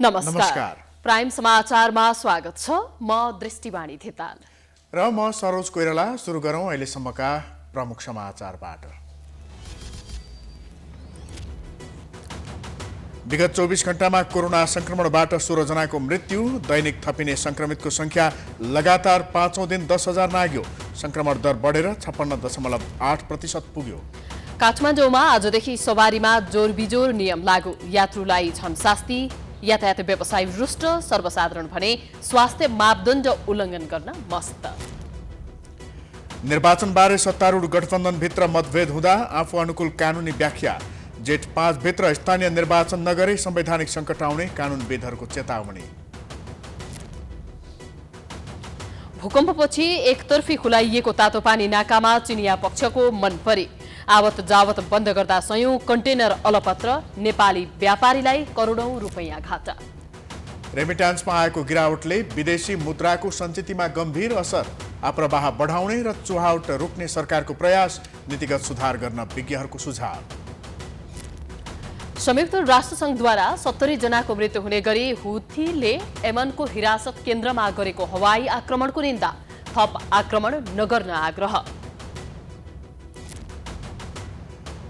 नमस्कार। प्राइम समाचारमा स्वागत छ। म दृष्टिवाणी थिताल र म सरोज कोइराला। सुरु गरौँ अहिलेसम्मका प्रमुख समाचारबाट। विगत 24 घण्टामा कोरोना संक्रमणबाट 16 जनाको मृत्यु। दैनिक थपिने संक्रमितको संख्या लगातार 5औं दिन 10,000 नाग्यो। संक्रमण दर बढेर 56.8% पुग्यो। काठमाडौँमा आजदेखि सवारीमा जोरबिजोर नियम लागू। यात्रुलाई झन शास्ति। यातायात व्यवसायी रुष्ट। सर्वसाधारण भने स्वास्थ्य मापदण्ड उल्लङ्घन गर्न मस्त। निर्वाचनबारे सत्तारूढ गठबन्धनभित्र मतभेद हुँदा आफू अनुकूल कानुनी व्याख्या। जेठ 5 भित्र स्थानीय निर्वाचन नगरे संवैधानिक सङ्कट आउने कानुनविदहरूको चेतावनी। भूकम्पपछि एकतर्फी खुलाइएको तातोपानी नाकामा चिनिया पक्षको मनपरी। आवत जावत बन्द गर्दा सयौं कन्टेनर अलपत्र। नेपाली व्यापारीलाई करोडौं रुपैयाँ घाटा। रेमिट्यान्समा आएको गिरावटले विदेशी मुद्राको सञ्चितिमा गम्भीर असर। आप्रवाह बढाउने र चुहावट रोक्ने सरकारको प्रयास। नीतिगत सुधार गर्न विज्ञहरूको सुझाव। संयुक्त राष्ट्रसङ्घद्वारा 70 जनाको मृत्यु हुने गरी हुथीले यमनको हिरासत केन्द्रमा गरेको हवाई आक्रमणको निन्दा। थप आक्रमण नगर्न आग्रह।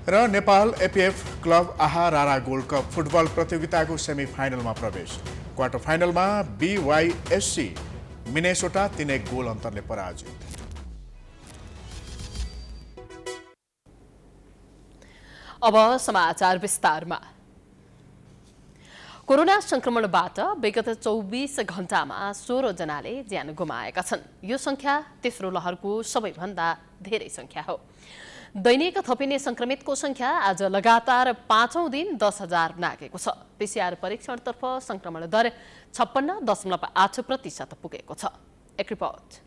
र नेपाल एपिएफ क्लब आहा रारा गोल्ड कप फुटबल प्रतियोगिताको सेमी फाइनलमा प्रवेश। क्वार्टर फाइनलमा BYSC मिनेसोटा 3-1 गोल अन्तरले पराजित। अब समाचार विस्तारमा। कोरोना संक्रमणबाट विगत 24 घण्टामा 16 जनाले ज्यान गुमाएका छन्। यो संख्या तेस्रो लहरको सबैभन्दा धेरै संख्या हो। दैनिक थपिने संक्रमितको संख्या आज लगातार 5औं दिन 10,000 नागेको छ। PCR परीक्षणतर्फ संक्रमण दर 56.8% पुगेको छ। एक रिपोर्ट।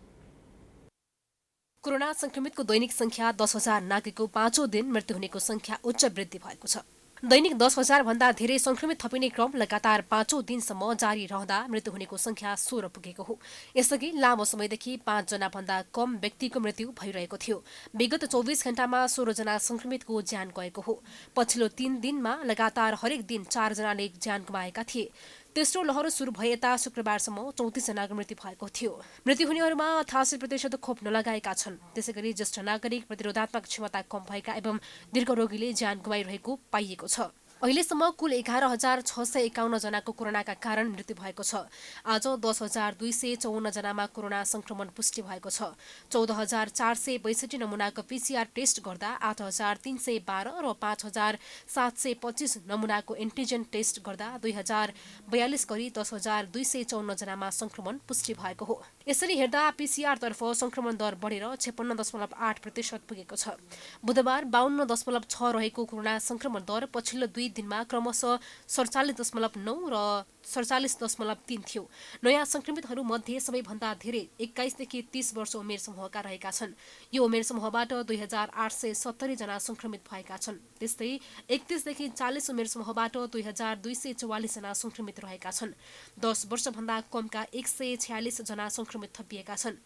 कोरोना संक्रमितको दैनिक संख्या 10,000 नागेको 5औं दिन मृत्यु हुनेको संख्या उच्च वृद्धि भएको छ। दैनिक 10,000 भन्दा धेरै संक्रमित थपिने क्रम लगातार 5औं दिनसम्म जारी रहँदा मृत्यु हुनेको संख्या 16 पुगेको हो। यसअघि लामो समयदेखि 5 जना भन्दा कम व्यक्तिको मृत्यु भइरहेको थियो। विगत 24 घण्टामा 16 जना संक्रमितको ज्यान गएको हो। पछिल्लो 3 दिनमा लगातार हरेक दिन 4 जनाले ज्यान गुमाएका थिए। तेस्रो लहर सुरु भए यता शुक्रबारसम्म 34 जनाको मृत्यु भएको थियो। मृत्यु हुनेहरूमा 88% खोप नलगाएका छन्। त्यसैगरी ज्येष्ठ नागरिक, प्रतिरोधात्मक क्षमता कम भएका एवं दीर्घरोगीले ज्यान गुमाइरहेको पाइएको छ। अहिलेसम्म कुल 11,651 जनाको कोरोनाका कारण मृत्यु भएको छ। आज 10,254 जनामा कोरोना संक्रमण पुष्टि भएको छ। 14,462 नमुनाको PCR टेस्ट गर्दा 8,312 र 5,725 नमुनाको एन्टिजेन टेस्ट गर्दा 2,042 गरी 10,254 जनामा संक्रमण पुष्टि भएको हो। यसरी हेर्दा PCR तर्फ संक्रमण दर बढेर 56.8% पुगेको छ। बुधबार 52.6 रहेको कोरोना संक्रमण दर पछिल्लो 2 दिनमा क्रमशः 47.9 र 47.3 थियो। नयाँ संक्रमितहरू मध्ये सबैभन्दा धेरै 21 देखि 30 वर्ष उमेर समूहका रहेका छन्। यो उमेर समूहबाट 2,870 जना संक्रमित भएका छन्। त्यस्तै 31 देखि 40 उमेर समूहबाट 2,244 जना संक्रमित रहेका छन्। 10 वर्षभन्दा कमका 146 जना संक्रमित थपिएका छन्।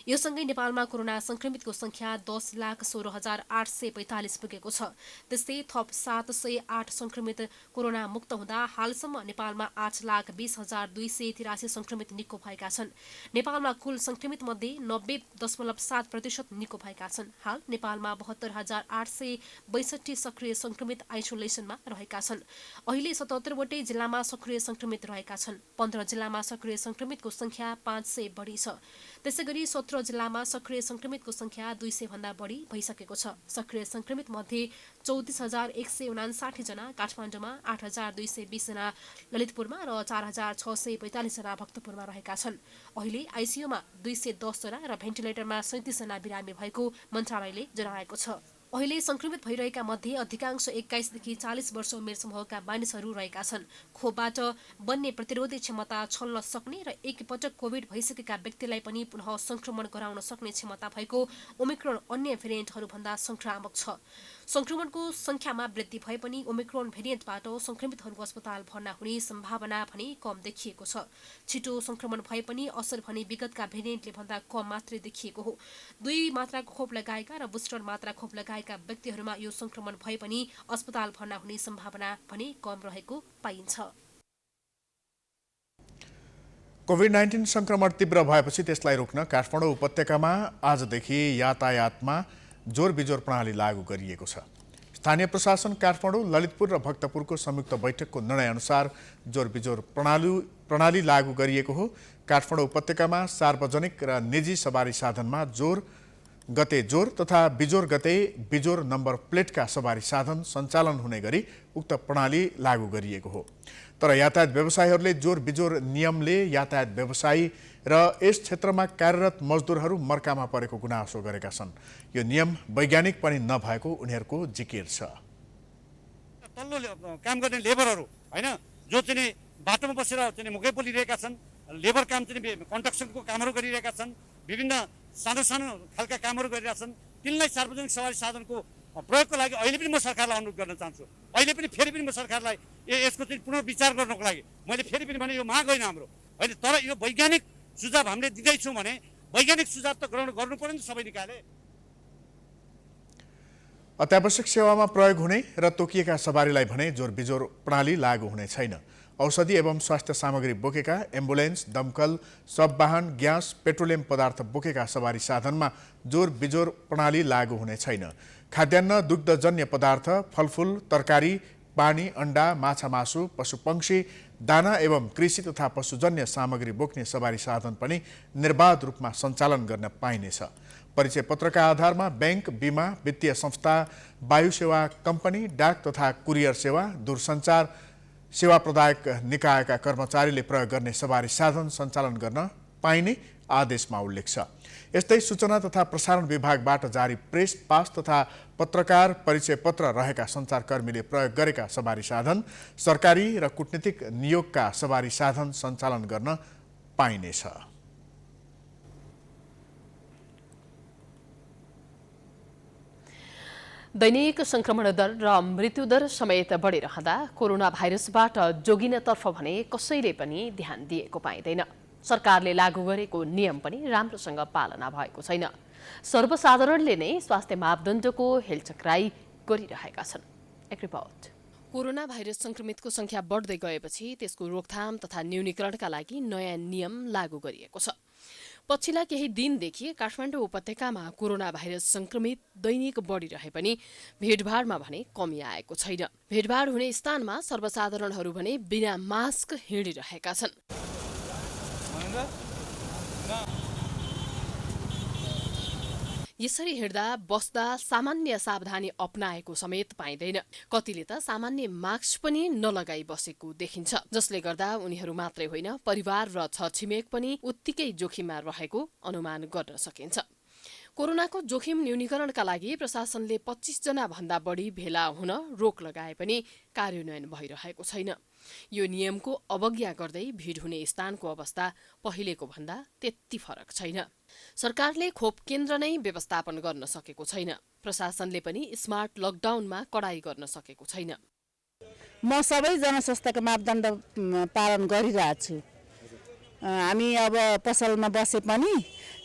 यो सँगै नेपालमा कोरोना संक्रमितको संख्या 10,16,845 पुगेको छ। त्यस्तै थप 708 संक्रमित कोरोना मुक्त हुँदा हालसम्म नेपालमा 8,20,283 संक्रमित निको भएका छन्। नेपालमा कुल संक्रमित मध्ये 90.7% निको भएका छन्। हाल नेपालमा 72,862 सक्रिय संक्रमित आइसोलेसनमा रहेका छन्। अहिले 77 वटै जिल्लामा सक्रिय संक्रमित रहेका छन्। 15 जिल्लामा सक्रिय संक्रमितको संख्या 500 बढी छ। त्यसैगरी 17 जिल्लामा सक्रिय संक्रमितको संख्या 200 भन्दा बढी भइसकेको छ। सक्रिय संक्रमित मध्ये 34,159 जना काठमाडौँमा, 8,220 जना ललितपुरमा र 4,645 जना भक्तपुरमा रहेका छन्। अहिले आइसियुमा 210 जना र भेन्टिलेटरमा 37 जना बिरामी भएको मन्त्रालयले जनाएको छ। अहिले संक्रमित भइरहेका मध्ये अधिकांश 21 देखि 40 वर्ष उमेर समूहका मानिसहरू रहेका छन्। खोपबाट बन्ने प्रतिरोधी क्षमता छल्न सक्ने र एकपटक कोभिड भइसकेका व्यक्तिलाई पनि पुनः संक्रमण गराउन सक्ने क्षमता भएको ओमिक्रोन अन्य भेरिएन्टहरू भन्दा संक्रामक छ। संक्रमणको संख्यामा वृद्धि भए पनि ओमिक्रोन भेरिएन्टबाट संक्रमितहरूको अस्पताल भर्ना हुने सम्भावना भने कम देखिएको छ। छिटो संक्रमण भए पनि असर भने विगतका भेरिएन्टले भन्दा कम मात्रै देखिएको हो। 2 मात्राको खोप लगाएका र बुस्टर मात्रा खोप लगाएका व्यक्तिहरूमा यो संक्रमण भए पनि अस्पताल भर्ना हुने सम्भावना भने कम रहेको पाइन्छ। कोभिड-19 संक्रमण तीव्र भएपछि त्यसलाई रोक्न काठमाडौँ उपत्यकामा आजदेखि यातायातमा जोरबिजोर प्रणाली लागू गरिएको छ। स्थानीय प्रशासन काठमाडौँ, ललितपुर र भक्तपुरको संयुक्त बैठकको निर्णयअनुसार जोरबिजोर प्रणाली लागू गरिएको हो। काठमाडौँ उपत्यकामा सार्वजनिक र निजी सवारी साधनमा जोर गते जोर तथा बिजोर गते बिजोर नम्बर प्लेटका सवारी साधन सञ्चालन हुने गरी उक्त प्रणाली लागू गरिएको हो। तर यातायात व्यवसायीहरूले जोर बिजोर नियमले यातायात व्यवसायी र यस क्षेत्रमा कार्यरत मजदुरहरू मर्कामा परेको गुनासो गरेका छन्। यो नियम वैज्ञानिक पनि नभएको उनीहरूको जिकिर छ। तल्लो काम गर्ने लेबरहरू हैन, जो चाहिँ बाटोमा बसेर चाहिँ मुखै बोलिरहेका छन्, लेबर काम चाहिँ कन्स्ट्रक्सनको कामहरू गरिरहेका छन्, विभिन्न सानो सानो खालका कामहरू गरिरहेका छन्, तिनलाई सार्वजनिक सवारी साधनको प्रयोगको लागि अहिले पनि म सरकारलाई अनुरोध गर्न चाहन्छु। अहिले पनि फेरि पनि म सरकारलाई यसको चाहिँ पुनर्विचार गर्नको लागि मैले फेरि पनि भने यो माग होइन हाम्रो होइन, तर यो वैज्ञानिक सुझाव हामीले दिँदैछौँ भने वैज्ञानिक सुझाव त ग्रहण गर्नु पर्यो नि सबै निकायले। अत्यावश्यक सेवामा प्रयोग हुने र तोकिएका सवारीलाई भने जोरबिजोर प्रणाली लागू हुने छैन। औषधि एवं स्वास्थ्य सामग्री बोकेका एम्बुलेन्स, दमकल, सब वाहन, ग्यास, पेट्रोलियम पदार्थ बोकेका सवारी साधनमा जोर बिजोर प्रणाली लागू हुने छैन। खाद्यान्न, दुग्धजन्य पदार्थ, फलफुल, तरकारी, पानी, अन्डा, माछा मासु, पशुपक्षी, दाना एवं कृषि तथा पशुजन्य सामग्री बोक्ने सवारी साधन पनि निर्बाध रूपमा सञ्चालन गर्न पाइनेछ। परिचय पत्रका आधारमा बैंक, बीमा, वित्तीय संस्था, वायु सेवा कम्पनी, डाक तथा कुरियर सेवा, दूरसञ्चार सेवा प्रदायक निकायका कर्मचारीले प्रयोग गर्ने सवारी साधन सञ्चालन गर्न पाइने आदेशमा उल्लेख छ। यस्तै सूचना तथा प्रसारण विभागबाट जारी प्रेस पास तथा पत्रकार परिचय पत्र रहेका सञ्चारकर्मीले प्रयोग गरेका सवारी साधन, सरकारी र कूटनीतिक नियोगका सवारी साधन सञ्चालन गर्न पाइनेछ। दैनिक संक्रमण दर र मृत्युदर समेत बढिरहँदा कोरोना भाइरसबाट जोगिनतर्फ भने कसैले पनि ध्यान दिएको पाइँदैन। सरकारले लागू गरेको नियम पनि राम्रोसँग पालना भएको छैन। सर्वसाधारणले नै स्वास्थ्य मापदण्डको हेलचक्राई गरिरहेका छन्। एक रिपोर्ट। कोरोना भाइरस संक्रमितको संख्या बढ्दै गएपछि त्यसको रोकथाम तथा न्यूनीकरणका लागि नयाँ नियम लागू गरिएको छ। पछिल्ला केही दिनदेखि काठमाडौँ उपत्यकामा कोरोना भाइरस संक्रमित दैनिक बढिरहे पनि भिडभाडमा भने कमी आएको छैन। भिडभाड हुने स्थानमा सर्वसाधारणहरू भने बिना मास्क हिँडिरहेका छन्। यसरी हिँड्दा बस्दा सामान्य सावधानी अपनाएको समेत पाइँदैन। कतिले त सामान्य मास्क पनि नलगाई बसेको देखिन्छ, जसले गर्दा उनीहरू मात्रै होइन परिवार र छरछिमेक पनि उत्तिकै जोखिममा रहेको अनुमान गर्न सकिन्छ। कोरोनाको जोखिम न्यूनीकरणका लागि प्रशासनले 25 जना भन्दा बढी भेला हुन रोक लगाए पनि कार्यान्वयन भइरहेको छैन। यो नियमको अवज्ञा गर्दै भिड हुने स्थानको अवस्था पहिलेको भन्दा त्यति फरक छैन। सरकारले खोप केन्द्र नै व्यवस्थापन गर्न सकेको छैन। प्रशासनले पनि स्मार्ट लकडाउनमा कडाई गर्न सकेको छैन। म सबै जनस्वास्थ्यको मापदण्ड पालन गरिरहेको छु। हामी अब पसलमा बसे पनि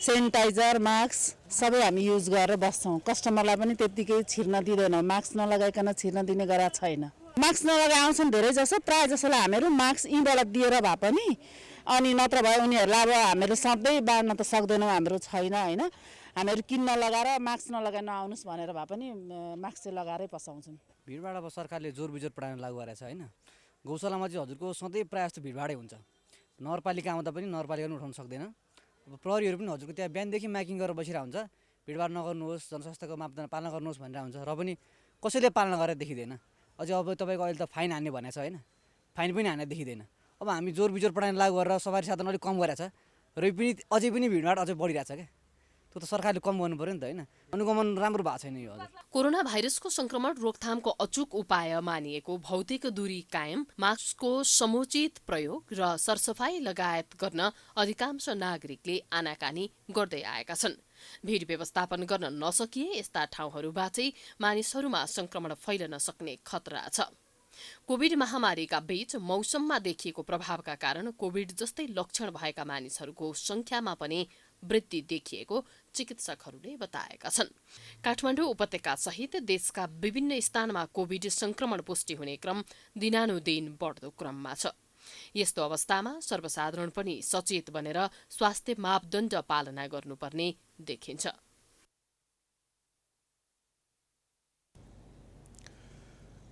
सेनिटाइजर, मास्क सबै हामी युज गरेर बस्छौँ। कस्टमरलाई पनि त्यत्तिकै छिर्न दिँदैनौँ। मास्क नलगाइकन छिर्न दिने गरेको छैन। मास्क नलगाइ आउँछन् धेरै जसो, प्रायः जसोलाई हामीहरू मास्क यहीँबाट दिएर भए पनि, अनि नत्र भए उनीहरूलाई अब हामीहरू सधैँ बाँड्न त सक्दैनौँ, हाम्रो छैन होइन। हामीहरू किन्न लगाएर मास्क नलगाइ नआउनुहोस् भनेर भए पनि मास्क चाहिँ लगाएरै पसाउँछौँ। भिडभाड अब सरकारले जोर बिजोर प्रणाली लागू गरेको छ होइन। गौशालामा चाहिँ हजुरको सधैँ प्रायः जस्तो भिडभाडै हुन्छ। नगरपालिका आउँदा पनि नगरपालिका पनि उठाउन सक्दैन। अब प्रहरीहरू पनि हजुरको त्यहाँ बिहानदेखि माइकिङ गरेर बसिरहेको हुन्छ, भिडभाड नगर्नुहोस्, जनस्वास्थ्यको मापदण्ड पालना गर्नुहोस् भनेर हुन्छ, र पनि कसैले पालना गरेर देखिँदैन। अझै अब तपाईँको अहिले त फाइन हान्ने भनेको छ होइन, फाइन पनि हान्ने देखिँदैन। अब हामी जोर बिजोर प्रणाली लागू गरेर सवारी साधन अलिक कम गरेको छ, र पनि अझै पनि भिडभाड अझै बढिरहेको छ क्या। त्यो त सरकारले कम गर्नु पर्यो नि त होइन। अनुगमन राम्रो भएको छैन यो। कोरोना भाइरसको संक्रमण रोकथामको अचूक उपाय मानिएको भौतिक दूरी कायम, मास्कको समुचित प्रयोग र सरसफाई लगायत गर्न अधिकांश नागरिकले आनाकानी गर्दै आएका छन्। भीड व्यवस्थापन गर्न नसकिए यस्ता ठाउँहरूबाटै मानिसहरूमा संक्रमण फैलन सक्ने खतरा छ। कोभिड महामारीका बीच मौसममा देखिएको प्रभावका कारण कोभिड जस्तै लक्षण भएका मानिसहरूको संख्यामा पनि वृद्धि देखिएको चिकित्सकहरूले बताएका छन्। काठमाडौँ उपत्यका सहित देशका विभिन्न स्थानमा कोभिड संक्रमण पुष्टि हुने क्रम दिनानुदिन बढ्दो क्रममा छ। यस्तो अवस्थामा सर्वसाधारण पनि सचेत बनेर स्वास्थ्य मापदण्ड पालना गर्नुपर्ने देखिन्छ।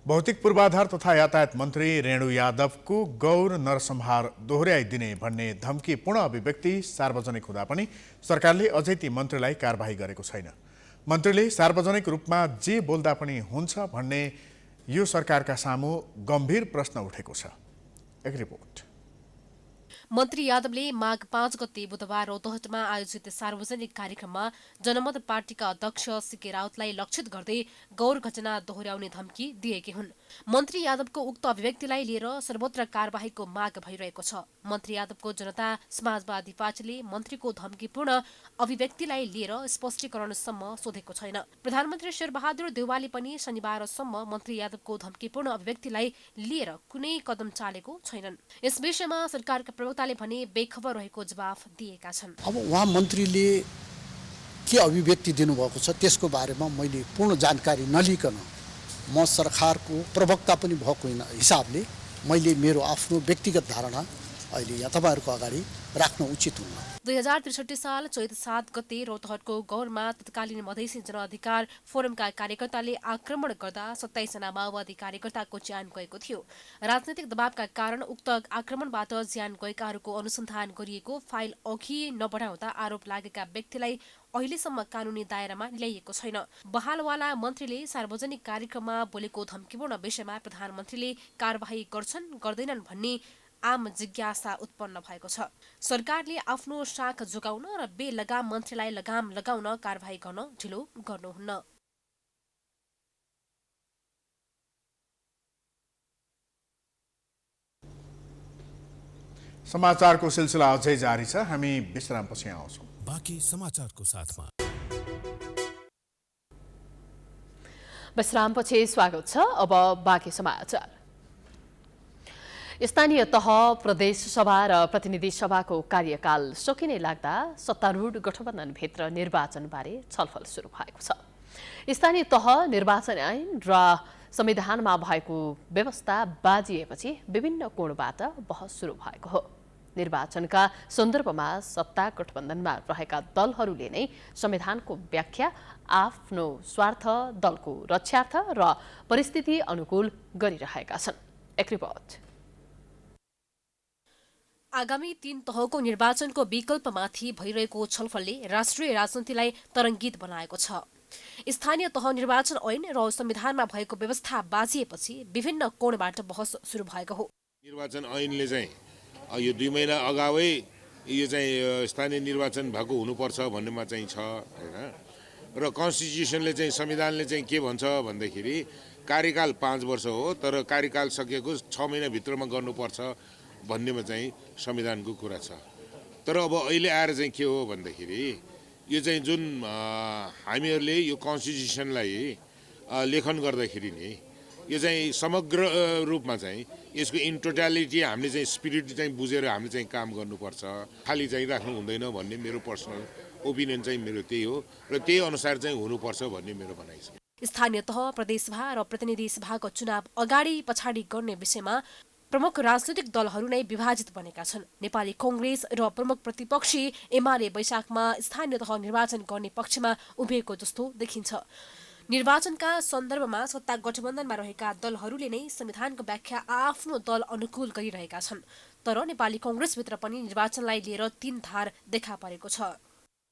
भौतिक पूर्वाधार तथा यातायात मन्त्री रेणु यादवको गौर नरसंहार दोहोर्याइदिने भन्ने धम्कीपूर्ण अभिव्यक्ति सार्वजनिक हुँदा पनि सरकारले अझै ती मन्त्रीलाई कारबाही गरेको छैन। मन्त्रीले सार्वजनिक रूपमा जे बोल्दा पनि हुन्छ भन्ने यो सरकारका सामु गम्भीर प्रश्न उठेको छ। एक रिपोर्ट। मन्त्री यादवले माघ 5 गते बुधबार रौतहटमा आयोजित सार्वजनिक कार्यक्रममा जनमत पार्टीका अध्यक्ष सीके राउतलाई लक्षित गर्दै गौर घटना दोहोर्याउने धम्की दिएकी हुन्। मन्त्री यादवको उक्त अभिव्यक्तिलाई लिएर सर्वत्र कारबाहीको माग भइरहेको छ। मन्त्री यादवको जनता समाजवादी पार्टीले मन्त्रीको धम्कीपूर्ण अभिव्यक्तिलाई लिएर स्पष्टीकरणसम्म सोधेको छैन। प्रधानमन्त्री शेरबहादुर देउवाले पनि शनिबारसम्म मन्त्री यादवको धम्कीपूर्ण अभिव्यक्तिलाई लिएर कुनै कदम चालेको छैनन्। यस विषयमा सरकारका प्रवक्ताले भने बेखबर रहेको जवाफ दिएका छन्। अब उहाँ मन्त्रीले के अभिव्यक्ति दिनुभएको छ त्यसको बारेमा मैले पूर्ण जानकारी नलिकन म सरकारको प्रवक्ता पनि भएको हिसाबले मैले मेरो आफ्नो व्यक्तिगत धारणा अहिले यहाँ तपाईँहरूको अगाडि राख्न उचित हुन्न। 2063 साल चैत 7 गते रौतहटको गौरमा तत्कालीन मधेसी जनअधिकार फोरमका कार्यकर्ताले आक्रमण गर्दा 27 जना माओवादी कार्यकर्ताको ज्यान गएको थियो। राजनैतिक दबावका कारण उक्त आक्रमणबाट ज्यान गएकाहरूको अनुसन्धान गरिएको फाइल अघि नबढाउँदा आरोप लागेका व्यक्तिलाई अहिलेसम्म कानूनी दायरामा ल्याइएको छैन। बहालवाला मन्त्रीले सार्वजनिक कार्यक्रममा बोलेको धम्कीपूर्ण विषयमा प्रधानमन्त्रीले कारबाही गर्छन् गर्दैनन् भन्ने आम जिज्ञासा उत्पन्न भएको छ। सरकारले आफ्नो शाख जोगाउन र बेलगाम मन्त्रीलाई लगाम लगाउन कारबाही गर्न ढिलो गर्नुहुन्न। समाचारको सिलसिला अझै जारी छ। हामी विश्रामपछि आउँछौँ। बाँकी समाचारको साथमा विश्रामपछि स्वागत छ। अब बाँकी समाचार। स्थानीय तह प्रदेश सभा र प्रतिनिधि सभाको कार्यकाल सकिने लाग्दा सत्तारूढ गठबन्धनभित्र निर्वाचनबारे छलफल सुरु भएको छ। स्थानीय तह निर्वाचन ऐन र संविधानमा भएको व्यवस्था बाजिएपछि विभिन्न कोणबाट बहस सुरु भएको हो। निर्वाचनका सन्दर्भमा सत्ता गठबन्धनमा रहेका दलहरूले नै संविधानको व्याख्या आफ्नो स्वार्थ, दलको रक्षार्थ र परिस्थिति अनुकूल गरिरहेका छन्। एक रिपोर्ट। आगामी 3 तहको निर्वाचनको विकल्पमाथि भइरहेको छलफलले राष्ट्रिय राजनीतिलाई तरङ्गित बनाएको छ। स्थानीय तह निर्वाचन ऐन र संविधानमा भएको व्यवस्था बाजिएपछि विभिन्न कोणबाट बहस सुरु भएको हो। निर्वाचन ऐनले चाहिँ यो 2 महिना अगावै यो चाहिँ स्थानीय निर्वाचन भएको हुनुपर्छ भन्नेमा चाहिँ छ हैन। र कन्स्टिट्युसनले चाहिँ संविधानले चाहिँ के भन्छ भन्दाखेरि कार्यकाल 5 वर्ष हो, तर कार्यकाल सकेको 6 महिना भित्रमा गर्नुपर्छ भन्नेमा चाहिँ संविधानको कुरा छ। तर अब अहिले आएर चाहिँ के हो भन्दाखेरि यो चाहिँ जुन हामीहरूले यो कन्स्टिट्युसनलाई लेखन गर्दाखेरि नि यो चाहिँ समग्र रूपमा चाहिँ यसको इन टोटालिटी हामीले चाहिँ स्पिरिट चाहिँ बुझेर हामीले चाहिँ काम गर्नुपर्छ, खाली चाहिँ राख्नु हुँदैन भन्ने मेरो पर्सनल ओपिनियन चाहिँ मेरो त्यही हो र त्यही अनुसार चाहिँ हुनुपर्छ भन्ने मेरो भनाइ छ। स्थानीय तह, प्रदेशसभा र प्रतिनिधि सभाको चुनाव अगाडि पछाडि गर्ने विषयमा प्रमुख राजनैतिक दलहरू नै विभाजित बनेका छन्। नेपाली कांग्रेस र प्रमुख प्रतिपक्षी एमाले वैशाखमा स्थानीय तह निर्वाचन गर्ने पक्षमा उभिएको जस्तो देखिन्छ। निर्वाचनका सन्दर्भमा सत्ता गठबन्धनमा रहेका दलहरूले नै संविधानको व्याख्या आफ्नो दल अनुकूल गरिरहेका छन्। तर नेपाली कांग्रेसभित्र पनि निर्वाचनलाई लिएर 3 धार देखा परेको छ।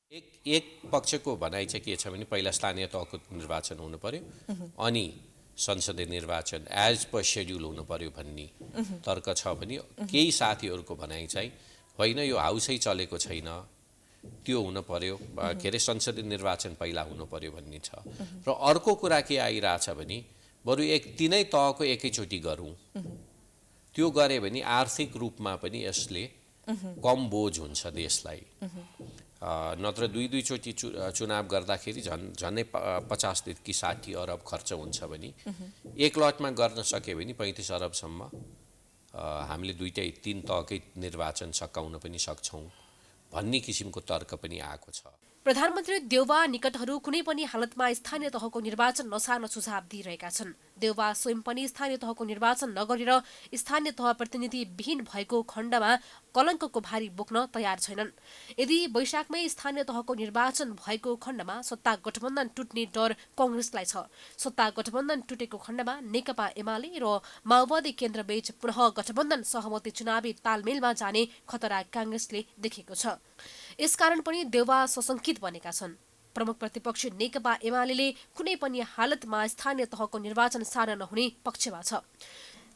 एक पक्षको भनाइ चाहिँ के छ भने पहिला स्थानीय तहको निर्वाचन हुनु पर्यो, अनि संसदीय निर्वाचन एज पर शेड्युल हुनु पर्यो भन्ने तर्क छ भने केही साथीहरूको भनाइ चाहिँ होइन यो हाउसै चलेको छैन, त्यो हुनु पर्यो, के अरे संसदीय निर्वाचन पहिला हुनु पर्यो भन्ने छ। र अर्को कुरा के आइरहेछ भने बरु तिनै तहको एकैचोटि गरौँ, त्यो गरे भने आर्थिक रूपमा पनि यसले कम बोझ हुन्छ देशलाई। नत्र 2 चोटि चुनाव गर्दाखेरि झन्नै 50 कि 60 अरब खर्च हुन्छ भने एक लटमा गर्न सक्यो भने 35 अरबसम्म हामीले 2-3 तहकै निर्वाचन सकाउन पनि सक्छौँ भन्ने किसिमको तर्क पनि आएको छ। प्रधानमन्त्री देउवा निकटहरू कुनै पनि हालतमा स्थानीय तहको निर्वाचन नसार्न सुझाव दिइरहेका छन्। देउवा स्वयं पनि स्थानीय तहको निर्वाचन नगरेर स्थानीय तह प्रतिनिधि विहीन भएको खण्डमा कलङ्कको भारी बोक्न तयार छैनन्। यदि वैशाखमै स्थानीय तहको निर्वाचन भएको खण्डमा सत्ता गठबन्धन टुट्ने डर कांग्रेसलाई छ। सत्ता गठबन्धन टुटेको खण्डमा नेकपा एमाले र माओवादी केन्द्रबीच पुनः गठबन्धन सहमति चुनावी तालमेलमा जाने खतरा कांग्रेसले देखेको छ। यसकारण पनि देउवा सशंकित बनेका छन्। प्रमुख प्रतिपक्षी नेकपा एमाले कुनै पनि हालतमा स्थानीय तहको निर्वाचन सार्न नहुने पक्षमा छ।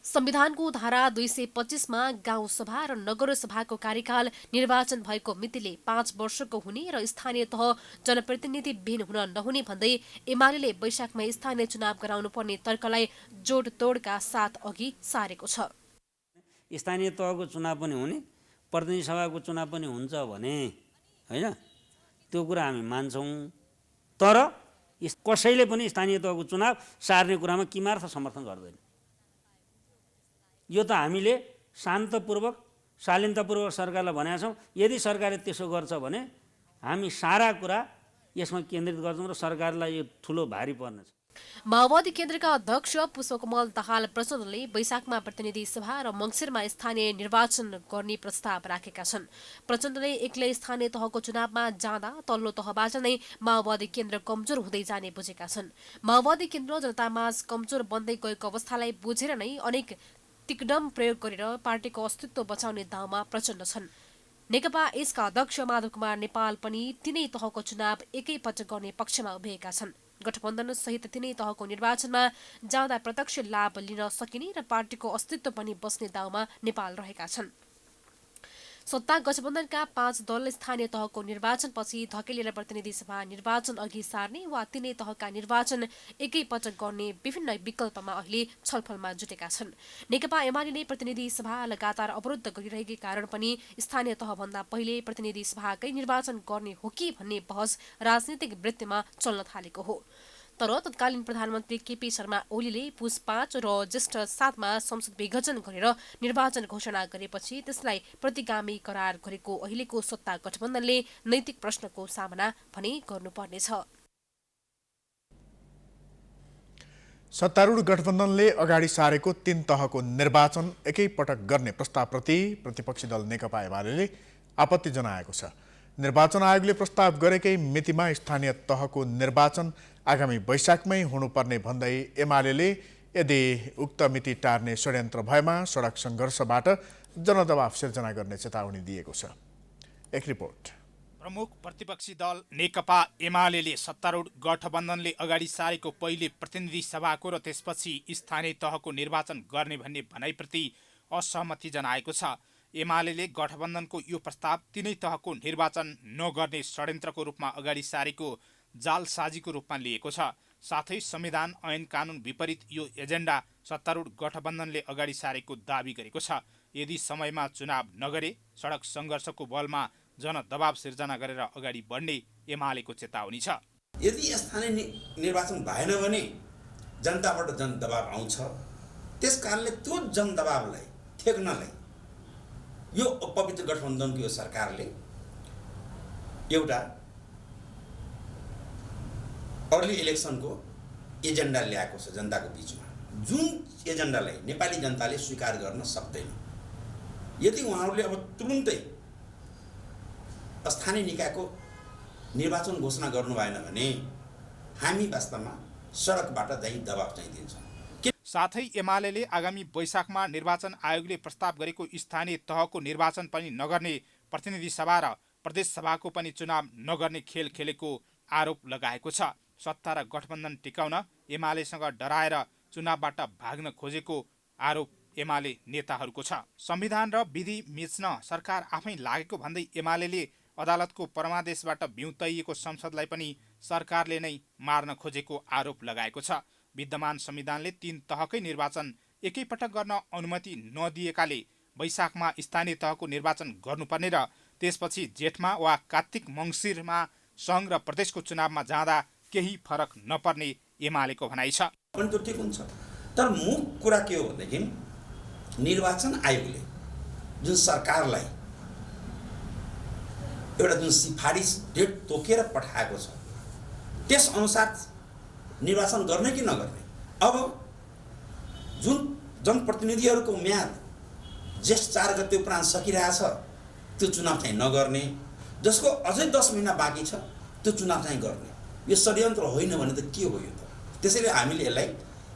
संविधानको धारा 225मा गाउँसभा र नगरसभाको कार्यकाल निर्वाचन भएको मितिले 5 वर्षको हुने र स्थानीय तह जनप्रतिनिधि विहीन हुन नहुने भन्दै एमाले वैशाखमा स्थानीय चुनाव गराउनु पर्ने तर्कलाई जोडतोडका साथ अघि सारेको छ। स्थानीय तहको चुनाव पनि हुने, प्रतिनिधि सभाको चुनाव पनि हुन्छ भने हैन, त्यो कुरा हामी मान्छौँ। तर कसैले पनि स्थानीय तहको चुनाव सार्ने कुरामा किमार्थ समर्थन गर्दैन। यो त हामीले शान्तपूर्वक शालीनतापूर्वक सरकारलाई भनेका छौँ। यदि सरकारले त्यसो गर्छ भने हामी सारा कुरा यसमा केन्द्रित गर्छौँ र सरकारलाई यो ठुलो भारी पर्नेछ। माओवादी केन्द्रका अध्यक्ष पुष्पकमल दाहाल प्रचण्डले वैशाखमा प्रतिनिधि सभा र मङ्सिरमा स्थानीय निर्वाचन गर्ने प्रस्ताव राखेका छन्। प्रचण्डले एक्लै स्थानीय तहको चुनावमा जाँदा तल्लो तहबाट नै माओवादी केन्द्र कमजोर हुँदै जाने बुझेका छन्। माओवादी केन्द्र जनतामाझ कमजोर बन्दै गएको अवस्थालाई बुझेर नै अनेक तिकडम प्रयोग गरेर पार्टीको अस्तित्व बचाउने दाउमा प्रचण्ड छन्। नेकपा यसका अध्यक्ष माधव कुमार नेपाल पनि तिनै तहको चुनाव एकैपटक गर्ने पक्षमा उभिएका छन्। गठबन्धन सहित तिनै तहको निर्वाचनमा जाँदा प्रत्यक्ष लाभ लिन सकिने र पार्टीको अस्तित्व पनि बस्ने दाउमा नेपाल रहेका छन्। सत्ता गठबन्धनका 5 दल स्थानीय तहको निर्वाचनपछि धकेलेर प्रतिनिधि सभा निर्वाचन अघि सार्ने वा तिनै तहका निर्वाचन एकैपटक गर्ने विभिन्न विकल्पमा अहिले छलफलमा जुटेका छन्। नेकपा एमाले प्रतिनिधि सभा लगातार अवरुद्ध गरिरहेकै कारण पनि स्थानीय तहभन्दा पहिले प्रतिनिधि सभाकै निर्वाचन गर्ने हो कि भन्ने बहस राजनीतिक वृत्तिमा चल्न थालेको हो। तर तत्कालीन प्रधानमन्त्री केपी शर्मा ओलीले पुस 5 र ज्येष्ठ 7मा संसद विघटन गरेर निर्वाचन घोषणा गरेपछि त्यसलाई प्रतिगामी करार गरेको अहिलेको सत्ता गठबन्धनले नैतिक प्रश्नको सामना भने गर्नुपर्नेछ। सत्तारूढ गठबन्धनले अगाडि सारेको 3 तहको निर्वाचन एकैपटक गर्ने प्रस्तावप्रति प्रतिपक्षी दल नेकपा एमाले आपत्ति जनाएको छ। निर्वाचन आयोगले प्रस्ताव गरेकै मितिमा स्थानीय तहको निर्वाचन आगामी वैशाखमै हुनुपर्ने भन्दै एमाले यदि उक्त मिति टार्ने षड्यन्त्र भएमा सडक सङ्घर्षबाट जनदबाव सिर्जना गर्ने चेतावनी दिएको छ। एक रिपोर्ट। प्रमुख प्रतिपक्षी दल नेकपा एमाले सत्तारूढ गठबन्धनले अगाडि सारेको पहिले प्रतिनिधि सभाको र त्यसपछि स्थानीय तहको निर्वाचन गर्ने भन्ने भनाइप्रति असहमति जनाएको छ। एमाले गठबन्धनको यो प्रस्ताव तिनै तहको निर्वाचन नगर्ने षड्यन्त्रको रूपमा अगाडि सारेको जालसाजीको रूपमा लिएको छ। साथै संविधान ऐन कानुन विपरीत यो एजेन्डा सत्तारूढ गठबन्धनले अगाडि सारेको दावी गरेको छ। यदि समयमा चुनाव नगरे सडक सङ्घर्षको बलमा जनदबाव सिर्जना गरेर अगाडि बढ्ने एमालेको चेतावनी छ। यदि स्थानीय निर्वाचन भएन भने जनताबाट जनदबाव आउँछ। त्यसकारणले त्यो जनदबावलाई ठेक्नलाई यो पवित्र गठबन्धनको यो सरकारले एउटा अर्ली इलेक्सनको एजेन्डा ल्याएको छ जनताको बीचमा, जुन एजेन्डालाई नेपाली जनताले स्वीकार गर्न सक्दैन। यदि उहाँहरूले अब तुरुन्तै स्थानीय निकायको निर्वाचन घोषणा गर्नु भएन भने हामी वास्तवमा सडकबाट चाहिँ दबाब चाहिँ दिन्छौँ। साथै एमाले आगामी वैशाखमा निर्वाचन आयोगले प्रस्ताव गरेको स्थानीय तहको निर्वाचन पनि नगर्ने, प्रतिनिधि सभा र प्रदेश सभाको पनि चुनाव नगर्ने खेल खेलेको आरोप लगाएको छ। सत्ता र गठबन्धन टिकाउन एमालेसँग डराएर चुनावबाट भाग्न खोजेको आरोप एमाले नेताहरूको छ। संविधान र विधि मिच्न सरकार आफै लागेको भन्दै एमाले अदालतको परमादेशबाट बिउताइएको संसदलाई पनि सरकारले नै मार्न खोजेको आरोप लगाएको छ। विद्यमान संविधानले 3 तहकै निर्वाचन एकैपटक गर्न अनुमति नदिएकाले वैशाखमा स्थानीय तहको निर्वाचन गर्नुपर्ने र त्यसपछि जेठमा वा कार्तिक मङ्सिरमा सङ्घ र प्रदेशको चुनावमा जाँदा केही फरक नपर्ने एमालेको भनाइ छ। पनि त्यो ठिक हुन्छ, तर मुख कुरा के हो भनेदेखि निर्वाचन आयोगले जुन सरकारलाई एउटा जुन सिफारिस डेट तोकेर पठाएको छ त्यसअनुसार निर्वाचन गर्ने कि नगर्ने। अब जुन जनप्रतिनिधिहरूको म्याद जेठ 4 गते उपरान्त सकिरहेछ त्यो चुनाव चाहिँ नगर्ने, जसको अझै 10 महिना बाँकी छ त्यो चुनाव चाहिँ गर्ने, यो षड्यन्त्र होइन भने त के हो यो त? त्यसैले हामीले यसलाई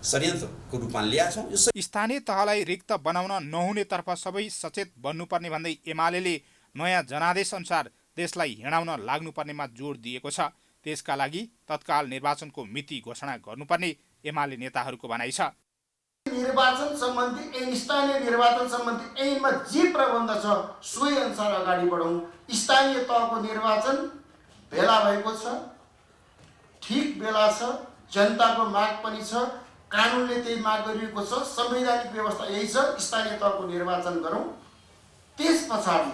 षड्यन्त्रको रूपमा ल्याएका छौँ। स्थानीय तहलाई रिक्त बनाउन नहुनेतर्फ सबै सचेत बन्नुपर्ने भन्दै एमाले नयाँ जनादेश अनुसार देशलाई हिँडाउन लाग्नुपर्नेमा जोड दिएको छ। त्यसका लागि तत्काल निर्वाचनको मिति घोषणा गर्नुपर्ने एमाले नेताहरूको भनाइ छ। निर्वाचन सम्बन्धी स्थानीय निर्वाचन सम्बन्धी ऐनमा जे प्रबन्ध छ सोही अनुसार अगाडि बढौँ। स्थानीय तहको निर्वाचन बेला भएको छ, ठिक बेला छ, जनताको माग पनि छ, कानुनले त्यही माग गरिएको छ, संवैधानिक व्यवस्था यही छ, स्थानीय तहको निर्वाचन गरौँ। त्यस पछाडि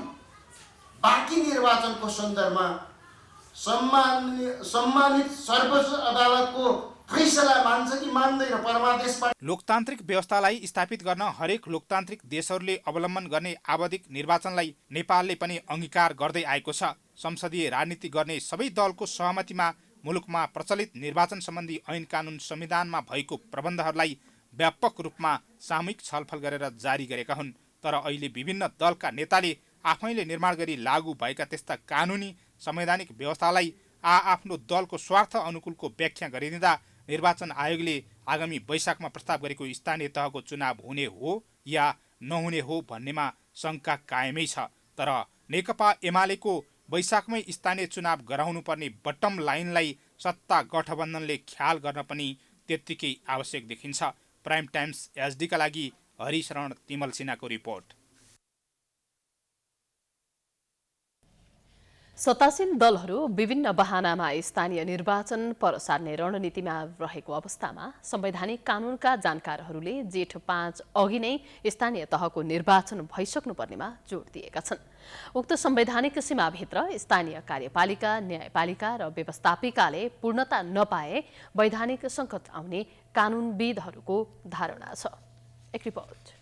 बाँकी निर्वाचनको सन्दर्भमा सम्मानित सर्वोच्च अदालतको फैसला मान्छ कि मान्दैन परमादेशबाट। लोकतान्त्रिक व्यवस्थालाई स्थापित गर्न हरेक लोकतान्त्रिक देशहरूले अवलम्बन गर्ने आवधिक निर्वाचनलाई नेपालले पनि अंगीकार गर्दै आएको छ। संसदीय राजनीति गर्ने सबै दलको सहमतिमा मुलुकमा प्रचलित निर्वाचन सम्बन्धी ऐन कानुन संविधानमा भएको प्रबन्धहरूलाई व्यापक रूपमा सामूहिक छलफल गरेर जारी गरेका हुन्। तर अहिले विभिन्न दलका नेताले आफैले निर्माण गरी लागू भएका त्यस्ता कानुनी संवैधानिक व्यवस्थालाई आफ्नो दलको स्वार्थ अनुकूलको व्याख्या गरिदिँदा निर्वाचन आयोगले आगामी वैशाखमा प्रस्ताव गरेको स्थानीय तहको चुनाव हुने हो या नहुने हो भन्नेमा शङ्का कायमै छ। तर नेकपा एमालेको वैशाखमै स्थानीय चुनाव गराउनुपर्ने बटम लाइनलाई सत्ता गठबन्धनले ख्याल गर्न पनि त्यत्तिकै आवश्यक देखिन्छ। प्राइम टाइम्स एचडीका लागि हरिशरण तिमल सिन्हाको रिपोर्ट। सत्तासीन दलहरू विभिन्न बहानामा स्थानीय निर्वाचन पर सार्ने रणनीतिमा रहेको अवस्थामा संवैधानिक कानूनका जानकारहरूले जेठ 5 अघि नै स्थानीय तहको निर्वाचन भइसक्नुपर्नेमा जोड दिएका छन्। उक्त संवैधानिक सीमाभित्र स्थानीय कार्यपालिका, न्यायपालिका र व्यवस्थापिकाले पूर्णता नपाए वैधानिक सङ्कट आउने कानूनविदहरूको धारणा छ। एक रिपोर्ट।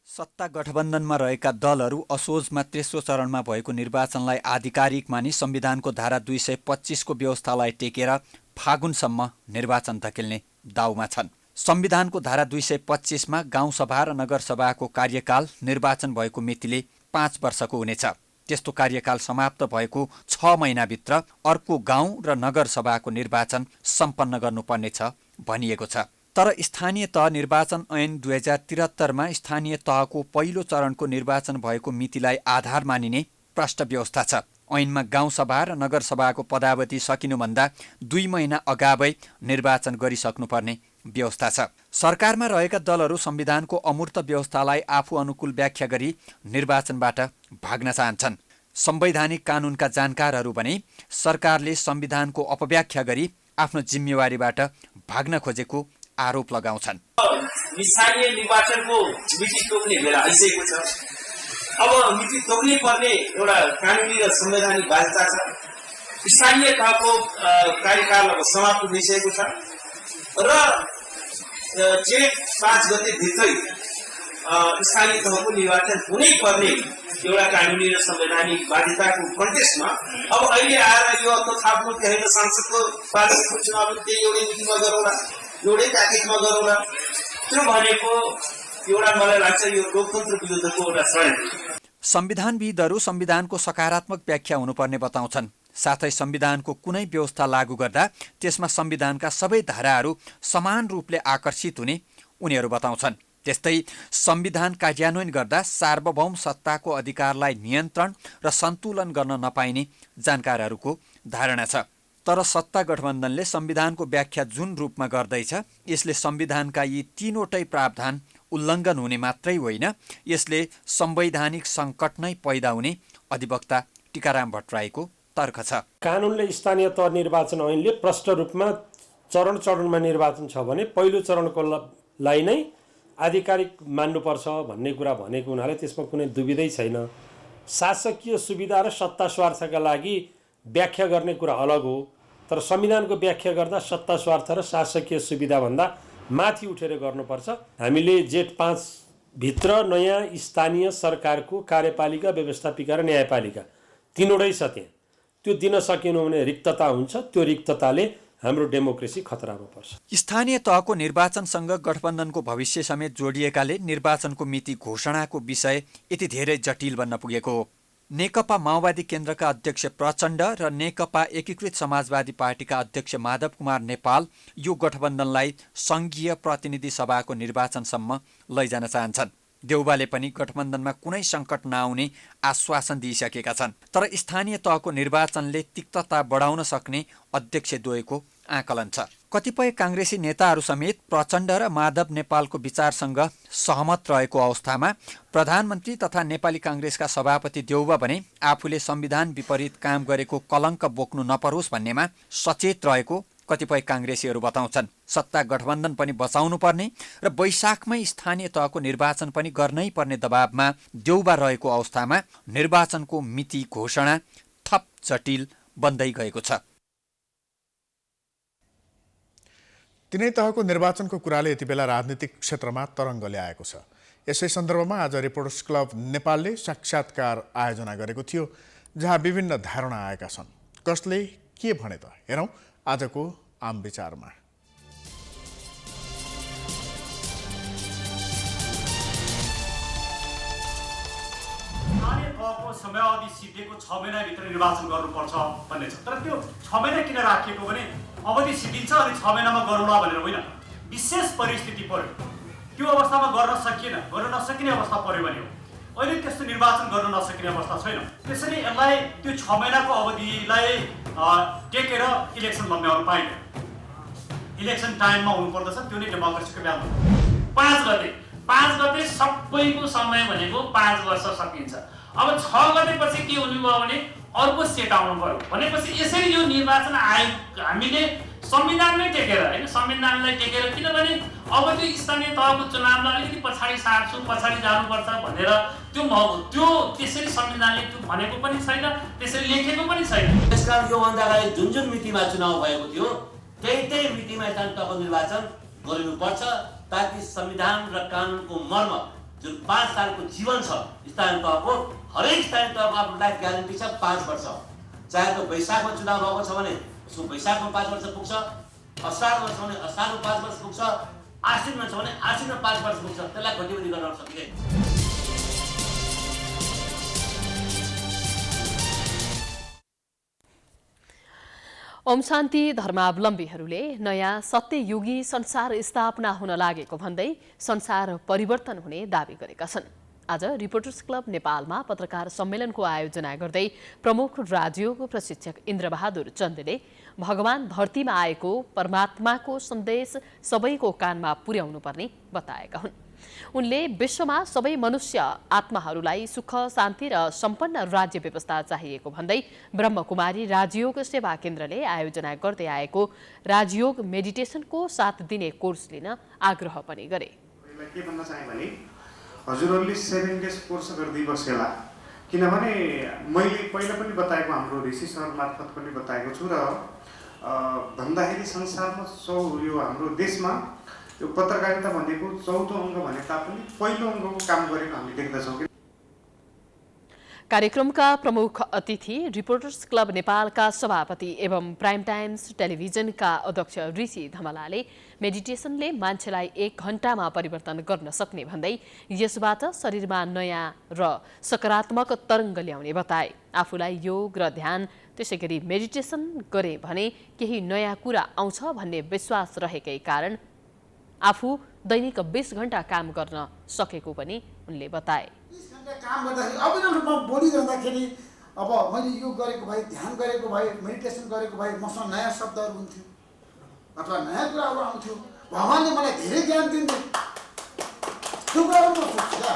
सत्ता गठबन्धनमा रहेका दलहरू असोजमा तेस्रो चरणमा भएको निर्वाचनलाई आधिकारिक मानी संविधानको धारा 225 को व्यवस्थालाई टेकेर फागुनसम्म निर्वाचन धकेल्ने दाउमा छन्। संविधानको धारा 225 मा गाउँसभा र नगरसभाको कार्यकाल निर्वाचन भएको मितिले 5 वर्षको हुनेछ। त्यस्तो कार्यकाल समाप्त भएको 6 महिनाभित्र अर्को गाउँ र नगरसभाको निर्वाचन सम्पन्न गर्नुपर्नेछ भनिएको छ। तर स्थानीय तह निर्वाचन ऐन 2073 मा स्थानीय तहको पहिलो चरणको निर्वाचन भएको मितिलाई आधार मानिने प्रष्ट व्यवस्था छ। ऐनमा गाउँसभा र नगरसभाको पदावधि सकिनुभन्दा 2 महिना अगावै निर्वाचन गरिसक्नुपर्ने व्यवस्था छ। सरकारमा रहेका दलहरू संविधानको अमूर्त व्यवस्थालाई आफू अनुकूल व्याख्या गरी निर्वाचनबाट भाग्न चाहन्छन्। संवैधानिक कानूनका जानकारहरू भने सरकारले संविधानको अपव्याख्या गरी आफ्नो जिम्मेवारीबाट भाग्न खोजेको आरोप लगाउँछन्। स्थानीय निर्वाचनको मिति तोक्ने बेला आइसकेको छ। अब मिति तोक्नै पर्ने एउटा कानुनी र संवैधानिक बाध्यता छ। स्थानीय तहको कार्यकाल अब समाप्त भइसकेको छ र जेठ 5 गते भित्रै स्थानीय तहको निर्वाचन हुनै पर्ने एउटा कानुनी र संवैधानिक बाध्यताको कन्टेक्स्टमा अब अहिले आएर यो अर्को छापको होइन सांसदको पार्टीको चुनाव त्यही एउटै मितिमा गरौँला, एउटै प्याकेजमा गरौँला, त्यो भनेको एउटा मलाई लाग्छ यो लोकतन्त्र विरुद्धको एउटा षड्यन्त्र। संविधानविदहरू संविधानको सकारात्मक व्याख्या हुनुपर्ने बताउँछन्। साथै संविधानको कुनै व्यवस्था लागू गर्दा त्यसमा संविधानका सबै धाराहरू समान रूपले आकर्षित हुने उनीहरू बताउँछन्। त्यस्तै संविधान कार्यान्वयन गर्दा सार्वभौम सत्ताको अधिकारलाई नियन्त्रण र सन्तुलन गर्न नपाइने जानकारहरूको धारणा छ। तर सत्ता गठबन्धनले संविधानको व्याख्या जुन रूपमा गर्दैछ यसले संविधानका यी तीनवटै प्रावधान उल्लङ्घन हुने मात्रै होइन, यसले संवैधानिक सङ्कट नै पैदा हुने अधिवक्ता टीकाराम भट्टराईको तर्क छ। कानुनले स्थानीय तह निर्वाचन ऐनले प्रष्ट रूपमा चरणमा निर्वाचन छ भने पहिलो चरणको लाई नै आधिकारिक मान्नुपर्छ भन्ने कुरा भनेको हुनाले त्यसमा कुनै दुविधै छैन। शासकीय सुविधा र सत्ता स्वार्थका लागि व्याख्या गर्ने कुरा अलग हो, तर संविधानको व्याख्या गर्दा सत्ता स्वार्थ र शासकीय सुविधाभन्दा माथि उठेर गर्नुपर्छ। हामीले जेठ 5 भित्र नयाँ स्थानीय सरकारको कार्यपालिका, व्यवस्थापिका र न्यायपालिका तीनवटै छ त्यहाँ। त्यो दिन सकेनौँ भने रिक्तता हुन्छ, त्यो रिक्तताले हाम्रो डेमोक्रेसी खतरामा पर्छ। स्थानीय तहको निर्वाचनसँग गठबन्धनको भविष्य समेत जोडिएकाले निर्वाचनको मिति घोषणाको विषय यति धेरै जटिल बन्न पुगेको हो। नेकपा माओवादी केन्द्रका अध्यक्ष प्रचण्ड र नेकपा एकीकृत समाजवादी पार्टीका अध्यक्ष माधव कुमार नेपाल यो गठबन्धनलाई सङ्घीय प्रतिनिधि सभाको निर्वाचनसम्म लैजान चाहन्छन्। देउबाले पनि गठबन्धनमा कुनै सङ्कट नआउने आश्वासन दिइसकेका छन्। तर स्थानीय तहको निर्वाचनले तिक्तता बढाउन सक्ने अध्यक्षद्वयको आकलन छ। कतिपय काङ्ग्रेसी नेताहरू समेत प्रचण्ड र माधव नेपालको विचारसँग सहमत रहेको अवस्थामा प्रधानमन्त्री तथा नेपाली काङ्ग्रेसका सभापति देउबा भने आफूले संविधान विपरीत काम गरेको कलङ्क बोक्नु नपरोस् भन्नेमा सचेत रहेको कतिपय काङ्ग्रेसीहरू बताउँछन्। सत्ता गठबन्धन पनि बचाउनु पर्ने र वैशाखमै स्थानीय तहको निर्वाचन पनि गर्नै पर्ने दबावमा देउबा रहेको अवस्थामा निर्वाचनको मिति घोषणा थप जटिल बन्दै गएको छ। तिनै तहको निर्वाचनको कुराले यति बेला राजनीतिक क्षेत्रमा तरङ्ग ल्याएको छ। यसै सन्दर्भमा आज रिपोर्टर्स क्लब नेपालले साक्षात्कार आयोजना गरेको थियो, जहाँ विभिन्न धारणा आएका छन्। कसले के भने त हेरौँ आजको आम विचारमा। स्थानीय तहको समयावधि सिद्धिएको 6 महिनाभित्र निर्वाचन गर्नुपर्छ भन्ने छ। तर त्यो 6 महिना किन राखिएको भने अवधि सिद्धिन्छ अनि 6 महिनामा गरौँला भनेर होइन, विशेष परिस्थिति पर्यो, त्यो अवस्थामा गर्न सकिएन, गर्न नसकिने अवस्था पर्यो भने हो। अहिले त्यस्तो निर्वाचन गर्न नसकिने अवस्था छैन। त्यसैले यसलाई त्यो 6 महिनाको अवधिलाई टेकेर इलेक्सनमा ल्याउन पाइँदैन। इलेक्सन टाइममा हुनुपर्दछ, त्यो नै डेमोक्रेसीको व्याल्यु। 5 गते सबैको समय भनेको 5 वर्ष सकिन्छ। अब 6 गतेपछि के हुने भयो भने अर्को सेट आउनु पर्यो। भनेपछि यसरी यो निर्वाचन आयोग हामीले संविधानमै टेकेर होइन, संविधानलाई टेकेर, किनभने अब त्यो स्थानीय तहको चुनावलाई अलिकति पछाडि सार्छु, पछाडि जानुपर्छ भनेर त्यो त्यसरी संविधानले त्यो भनेको पनि छैन, त्यसरी लेखेको पनि छैन। त्यसकारण योभन्दा अगाडि जुन मितिमा चुनाव भएको थियो त्यही मितिमा स्थानीय तहको निर्वाचन गरिनुपर्छ, ताकि संविधान र कानुनको मर्म जुन 5 सालको जीवन छ स्थानीय तहको, हरेक स्थानीय तहको आफ्नो लाइफ ग्यारेन्टी छ 5 वर्ष। चाहे त्यो वैशाखमा चुनाव भएको छ भने उसको वैशाखमा 5 वर्ष पुग्छ, असारमा छ भने असारमा 5 वर्ष पुग्छ, आश्विनमा छ भने आश्विनमा 5 वर्ष पुग्छ। त्यसलाई घटिबडी गर्न सकिँदैन। ओम शान्ति धर्मावलम्बीहरूले नयाँ सत्ययुगी संसार स्थापना हुन लागेको भन्दै संसार परिवर्तन हुने दावी गरेका छन्। आज रिपोर्टर्स क्लब नेपालमा पत्रकार सम्मेलनको आयोजना गर्दै प्रमुख राजयोग प्रशिक्षक इन्द्रबहादुर चन्दले भगवान धरतीमा आएको परमात्माको सन्देश सबैको कानमा पुर्याउनु पर्ने बताएका हुन्। उनले विश्वमा सबै मनुष्य आत्माहरूलाई सुख, शान्ति र सम्पन्न राज्य व्यवस्था चाहिएको भन्दै ब्रह्मकुमारी राजयोग सेवा केन्द्रले आयोजना गर्दै आएको राजयोग मेडिटेसनको 7 दिने कोर्स लिन आग्रह पनि गरे। के भन्न चाहे भने हजुरहरूले 7 डेज कोर्स गर्दै बसेला, किनभने मैले पहिला पनि बताएको, हाम्रो ऋषि सर मार्फत पनि बताएको छु र भन्दाखेरि संसारमा यो हाम्रो देशमा यो पत्रकारिता भनेको 4औं अङ्ग भने तापनि पहिलो अङ्गको काम गरेको हामी देख्दछौँ। कार्यक्रमका प्रमुख अतिथि रिपोर्टर्स क्लब नेपालका सभापति एवं प्राइम टाइम्स टेलिभिजनका अध्यक्ष ऋषि धमलाले मेडिटेसनले मान्छेलाई 1 घण्टामा परिवर्तन गर्न सक्ने भन्दै यसबाट शरीरमा नयाँ र सकारात्मक तरङ्ग ल्याउने बताए। आफूलाई योग र ध्यान त्यसैगरी मेडिटेसन गरे भने केही नयाँ कुरा आउँछ भन्ने विश्वास रहेकै कारण आफू दैनिक 20 घण्टा काम गर्न सकेको पनि उनले बताए। 20 घण्टा काम गर्दाखेरि अविरल रूपमा बोलिरहँदाखेरि अब मैले योग गरेको भए, ध्यान गरेको भए, मेडिटेसन गरेको भए मसँग नयाँ शब्दहरू हुन्थ्यो अथवा नयाँ कुराहरू आउँथ्यो। भगवान्ले मलाई धेरै ज्ञान दिन्थे। त्यो कुराहरू म सोच्छु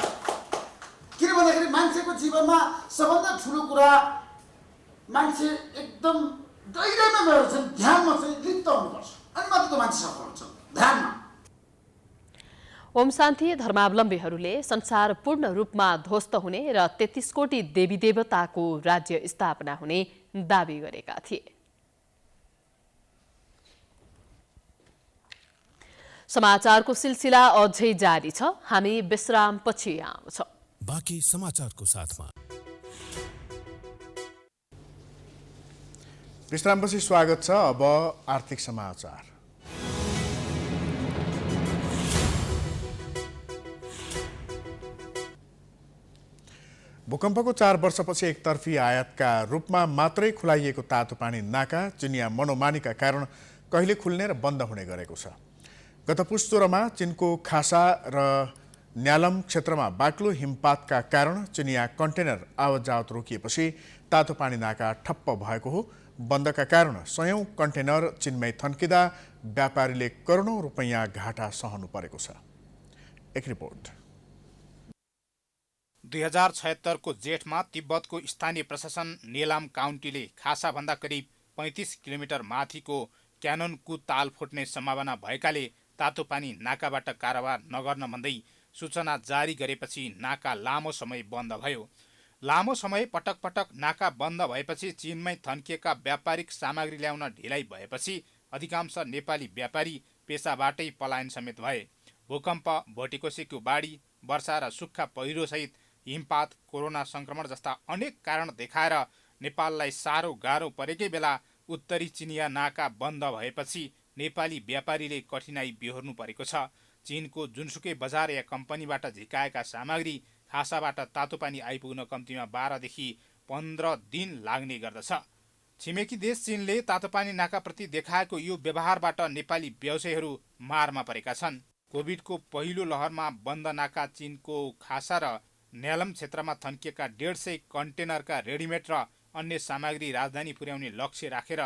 किन भन्दाखेरि मान्छेको जीवनमा सबभन्दा ठुलो कुरा मान्छे एकदम गहिराइमा गएर चाहिँ ध्यानमा चाहिँ लिप्त हुनुपर्छ, अनि मात्र त्यो मान्छे सफल हुन्छ ध्यानमा। ओम शान्ति धर्मावलम्बीहरूले संसार पूर्ण रूपमा ध्वस्त हुने र 33 कोटी देवी देवताको राज्य स्थापना हुने दावी गरेका थिए। समाचारको सिलसिला अझै जारी छ। हामी विश्रामपछि आउँछौँ। बाँकी समाचारको साथमा विश्रामपछि स्वागत छ। अब आर्थिक समाचार। भूकम्पको 4 वर्षपछि एकतर्फी आयातका रूपमा मात्रै खुलाइएको तातोपानी नाका चिनिया मनोमानीका कारण कहिले खुल्ने र बन्द हुने गरेको छ। गत पुस 16मा चीनको खासा र न्यालम क्षेत्रमा बाक्लो हिमपातका कारण चिनिया कन्टेनर आवतजावत रोकिएपछि तातोपानी नाका ठप्प भएको हो। बन्दका कारण सयौं कन्टेनर चीनमै थन्किँदा व्यापारीले करोडौं रुपैयाँ घाटा सहनु परेको छ। एक रिपोर्ट। 2076 को जेठमा तिब्बतको स्थानीय प्रशासन नेलाम काउन्टीले खासाभन्दा करिब 35 किलोमिटर माथिको क्यानोनको ताल फुट्ने सम्भावना भएकाले तातोपानी नाकाबाट कारोबार नगर्न भन्दै सूचना जारी गरेपछि नाका लामो समय बन्द भयो। लामो समय पटक पटक नाका बन्द भएपछि चीनमै थन्किएका व्यापारिक सामग्री ल्याउन ढिलाइ भएपछि अधिकांश नेपाली व्यापारी पेसाबाटै पलायन समेत भए। भूकम्प, भोटिकोसीको बाढी, वर्षा र सुक्खा पहिरोसहित हिमपात, कोरोना संक्रमण जस्ता अनेक कारण देखाएर नेपाललाई साह्रो गाह्रो परेकै बेला उत्तरी चिनिया नाका बन्द भएपछि नेपाली व्यापारीले कठिनाई बेहोर्नु परेको छ। चीनको जुनसुकै बजार या कम्पनीबाट झिकाएका सामग्री खासाबाट तातोपानी आइपुग्न कम्तीमा 12 देखि 15 दिन लाग्ने गर्दछ। छिमेकी देश चीनले तातोपानी नाकाप्रति देखाएको यो व्यवहारबाट नेपाली व्यवसायीहरू मारमा परेका छन्। कोभिडको पहिलो लहरमा बन्द नाका चीनको खासा र न्यालम क्षेत्रमा थन्किएका 150 कन्टेनरका रेडिमेड र अन्य सामग्री राजधानी पुर्याउने लक्ष्य राखेर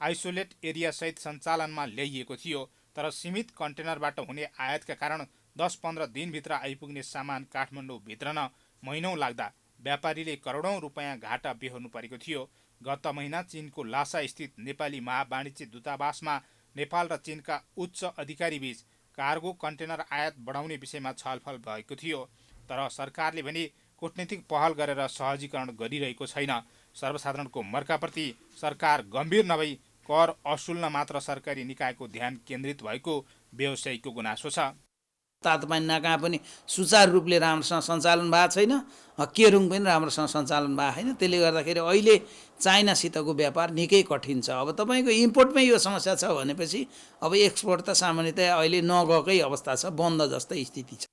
आइसोलेट एरिया सहित सञ्चालनमा ल्याइएको थियो। तर सीमित कन्टेनरबाट हुने आयातका कारण 10-15 दिनभित्र आइपुग्ने सामान काठमाडौँ भित्रन महिनौं लाग्दा व्यापारीले करोडौं रुपैयाँ घाटा बेहोर्नु परेको थियो। गत महिना चीनको लासा स्थित नेपाली महावाणिज्य दूतावासमा नेपाल र चीनका उच्च अधिकारी बीच कार्गो कन्टेनर आयात बढाउने विषयमा छलफल भएको थियो। तर सरकारले भने कूटनीतिक पहल गरेर सहजीकरण गरिरहेको छैन। सर्वसाधारणको मर्काप्रति सरकार गम्भीर नभई कर असुल्न मात्र सरकारी निकायको ध्यान केन्द्रित भएको व्यवसायीको गुनासो छ। तातोपानी नाका पनि सुचारू रूपले राम्रोसँग सञ्चालन भएको छैन, केरुङ पनि राम्रोसँग सञ्चालन भएको छैन। त्यसले गर्दाखेरि अहिले चाइनासितको व्यापार निकै कठिन छ। अब तपाईँको इम्पोर्टमै यो समस्या छ भनेपछि अब एक्सपोर्ट त सामान्यतया अहिले नगएकै अवस्था छ, बन्द जस्तै स्थिति छ।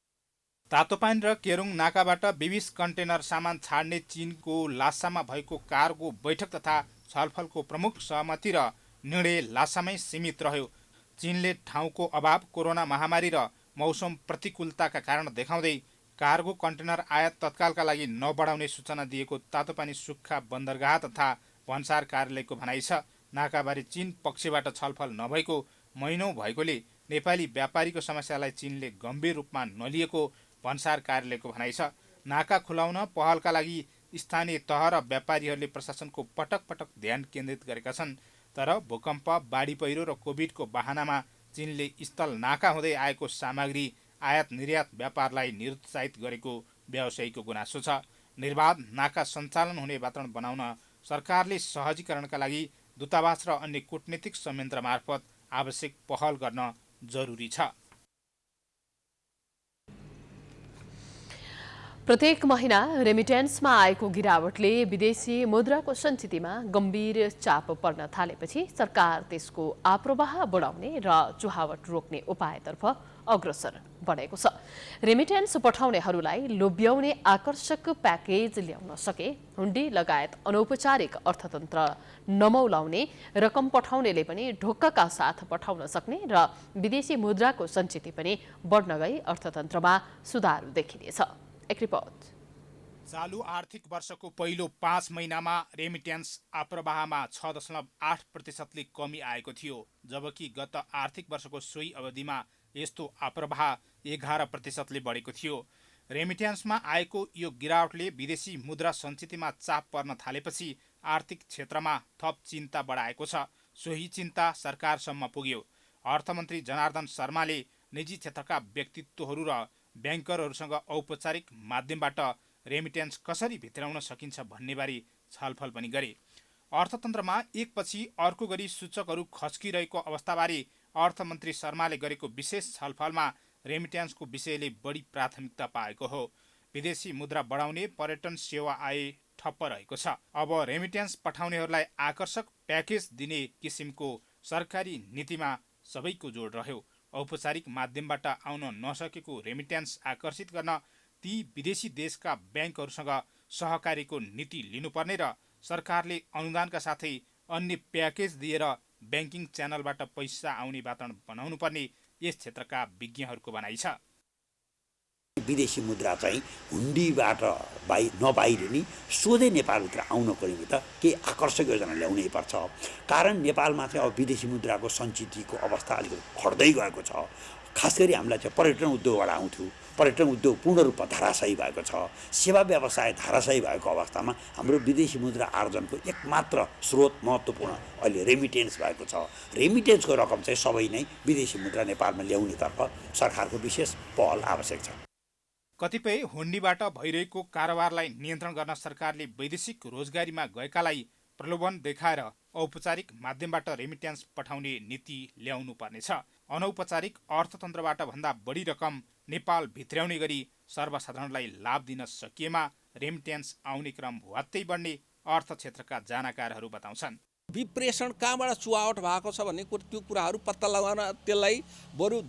तातोपानी र केरुङ नाकाबाट 20 कन्टेनर सामान छाड्ने चीनको लासामा भएको कार्गो बैठक तथा छलफलको प्रमुख सहमति र निर्णय लासामै सीमित रह्यो। चीनले ठाउँको अभाव, कोरोना महामारी र मौसम प्रतिकूलताका कारण देखाउँदै कार्गो कन्टेनर आयात तत्कालका लागि नबढाउने सूचना दिएको तातोपानी सुक्खा बन्दरगाह तथा भन्सार कार्यालयको भनाइ छ। नाकाबारे चीन पक्षबाट छलफल नभएको महिनौं भएकोले नेपाली व्यापारीको समस्यालाई चीनले गम्भीर रूपमा नलिएको भन्सार कार्यालयको भनाइ छ। नाका खुलाउन पहलका लागि स्थानीय तह र व्यापारीहरूले प्रशासनको पटक पटक ध्यान केन्द्रित गरेका छन्। तर भूकम्प, बाढी पहिरो र कोभिडको बहानामा चीनले स्थल नाका हुँदै आएको सामग्री आयात निर्यात व्यापारलाई निरुत्साहित गरेको व्यवसायीको गुनासो छ। निर्बाध नाका सञ्चालन हुने वातावरण बनाउन सरकारले सहजीकरणका लागि दूतावास र अन्य कूटनीतिक संयन्त्र मार्फत आवश्यक पहल गर्न जरुरी छ। प्रत्येक महिना रेमिटेन्समा आएको गिरावटले विदेशी मुद्राको सञ्चितमा गम्भीर चाप पर्न थालेपछि सरकार त्यसको आप्रवाह बढाउने र चुहावट रोक्ने उपायतर्फ अग्रसर बढेको छ। रेमिटेन्स पठाउनेहरूलाई लोभ्याउने आकर्षक प्याकेज ल्याउन सके, हुन्डी लगायत अनौपचारिक अर्थतन्त्र नमौलाउने रकम पठाउनेले पनि ढोक्कका साथ पठाउन सक्ने र विदेशी मुद्राको सञ्चित पनि बढ्न गई अर्थतन्त्रमा सुधार देखिनेछ। एक रिपोर्ट। चालू आर्थिक वर्षको पहिलो 5 महिनामा रेमिट्यान्स आप्रवाहमा 6.8% कमी आएको थियो, जबकि गत आर्थिक वर्षको सोही अवधिमा यस्तो आप्रवाह 11% बढेको थियो। रेमिट्यान्समा आएको यो गिरावटले विदेशी मुद्रा सञ्चितमा चाप पर्न थालेपछि आर्थिक क्षेत्रमा थप चिन्ता बढाएको छ। सोही चिन्ता सरकारसम्म पुग्यो। अर्थमन्त्री जनार्दन शर्माले निजी क्षेत्रका व्यक्तित्वहरू र ब्याङ्करहरूसँग औपचारिक माध्यमबाट रेमिट्यान्स कसरी भित्राउन सकिन्छ भन्नेबारे छलफल पनि गरे। अर्थतन्त्रमा एकपछि अर्को गरी सूचकहरू खस्किरहेको अवस्थाबारे अर्थमन्त्री शर्माले गरेको विशेष छलफलमा रेमिट्यान्सको विषयले बढी प्राथमिकता पाएको हो। विदेशी मुद्रा बढाउने पर्यटन सेवा आय ठप्प रहेको छ। अब रेमिट्यान्स पठाउनेहरूलाई आकर्षक प्याकेज दिने किसिमको सरकारी नीतिमा सबैको जोड रह्यो। औपचारिक माध्यमबाट आउन नसकेको रेमिट्यान्स आकर्षित गर्न ती विदेशी देशका ब्याङ्कहरूसँग सहकारीको नीति लिनुपर्ने र सरकारले अनुदानका साथै अन्य प्याकेज दिएर ब्याङ्किङ च्यानलबाट पैसा आउने वातावरण बनाउनु पर्ने यस क्षेत्रका विज्ञहरूको भनाइ छ। विदेशी मुद्रा चाहिँ हुन्डीबाट नबाहिर नि सोझै नेपालभित्र आउनको निमित्त केही आकर्षक योजना ल्याउनै पर्छ। कारण नेपालमा चाहिँ अब विदेशी मुद्राको सञ्चितको अवस्था अलिकति घट्दै गएको छ। खास गरी हामीलाई चाहिँ पर्यटन उद्योगबाट आउँथ्यो, पर्यटन उद्योग पूर्ण रूपमा धराशायी भएको छ। सेवा व्यवसाय धराशायी भएको अवस्थामा हाम्रो विदेशी मुद्रा आर्जनको एकमात्र स्रोत महत्त्वपूर्ण अहिले रेमिटेन्स भएको छ। रेमिटेन्सको रकम चाहिँ सबै नै विदेशी मुद्रा नेपालमा ल्याउनेतर्फ सरकारको विशेष पहल आवश्यक छ। कतिपय हुन्डीबाट भइरहेको कारोबारलाई नियन्त्रण गर्न सरकारले वैदेशिक रोजगारीमा गएकालाई प्रलोभन देखाएर औपचारिक माध्यमबाट रेमिट्यान्स पठाउने नीति ल्याउनु पर्नेछ। अनौपचारिक अर्थतन्त्रबाट भन्दा बढी रकम नेपाल भित्र्याउने गरी सर्वसाधारणलाई लाभ दिन सकिएमा रेमिट्यान्स आउने क्रम ह्वात्तै बढ्ने अर्थ क्षेत्रका जानकारहरू बताउँछन्। विप्रेषण कहाँबाट चुहावट भएको छ भन्ने त्यो कुराहरू पत्ता लगाउन त्यसलाई बरु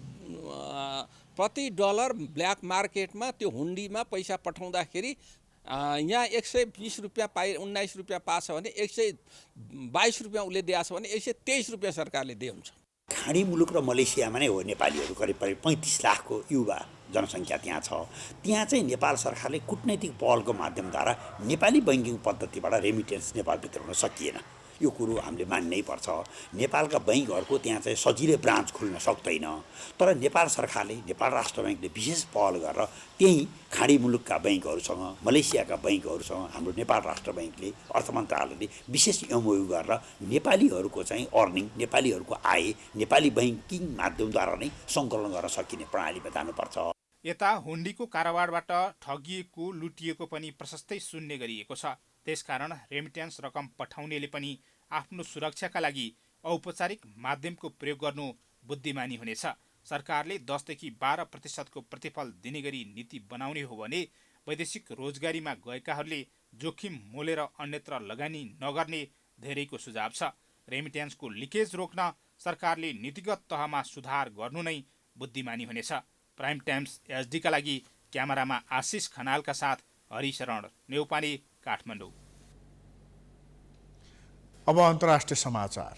प्रति डलर ब्ल्याक मार्केटमा त्यो हुन्डीमा पैसा पठाउँदाखेरि यहाँ 120 रुपियाँ 19 रुपियाँ पाछ भने 122 रुपियाँ उसले दिएछ भने 123 रुपियाँ सरकारले दिए हुन्छ। खाडी मुलुक र मलेसियामा नै हो नेपालीहरू करिब 35 लाखको युवा जनसङ्ख्या त्यहाँ छ। त्यहाँ चाहिँ नेपाल सरकारले कूटनैतिक पहलको माध्यमद्वारा नेपाली बैङ्किङ पद्धतिबाट रेमिटेन्स नेपालभित्र हुन सकिएन। यो कुरो हामीले मान्नै पर्छ। नेपालका बैङ्कहरूको त्यहाँ चाहिँ सजिलै ब्रान्च खुल्न सक्दैन। तर नेपाल सरकारले, नेपाल राष्ट्र बैङ्कले विशेष पहल गरेर त्यही खाडी मुलुकका बैङ्कहरूसँग, मलेसियाका बैङ्कहरूसँग हाम्रो नेपाल राष्ट्र बैङ्कले, अर्थ मन्त्रालयले विशेष एमओयू गरेर नेपालीहरूको चाहिँ अर्निङ, नेपालीहरूको आय नेपाली बैङ्किङ माध्यमद्वारा नै सङ्कलन गर्न सकिने प्रणालीमा जानुपर्छ। यता हुन्डीको कारोबारबाट ठगिएको, लुटिएको पनि प्रशस्तै सुन्ने गरिएको छ। त्यसकारण रेमिट्यान्स रकम पठाउनेले पनि आफ्नो सुरक्षाका लागि औपचारिक माध्यमको प्रयोग गर्नु बुद्धिमानी हुनेछ। सरकारले 10 देखि 12% प्रतिफल दिने गरी नीति बनाउने हो भने वैदेशिक रोजगारीमा गएकाहरूले जोखिम मोलेर अन्यत्र लगानी नगर्ने धेरैको सुझाव छ। रेमिट्यान्सको लिकेज रोक्न सरकारले नीतिगत तहमा सुधार गर्नु नै बुद्धिमानी हुनेछ। प्राइम टाइम्स एचडीका लागि क्यामेरामा आशिष खनालका साथ हरिशरण नेउपाने, काठमाडौँ। अब अन्तर्राष्ट्रिय समाचार।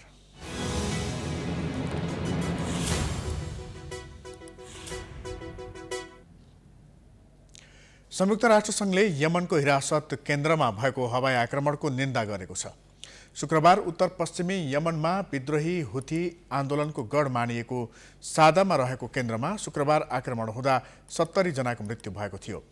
संयुक्त राष्ट्रसङ्घले यमनको हिरासत केन्द्रमा भएको हवाई आक्रमणको निन्दा गरेको छ। शुक्रबार उत्तर पश्चिमी यमनमा विद्रोही हुथी आन्दोलनको गढ मानिएको सादामा रहेको केन्द्रमा शुक्रबार आक्रमण हुँदा 70 जनाको मृत्यु भएको थियो।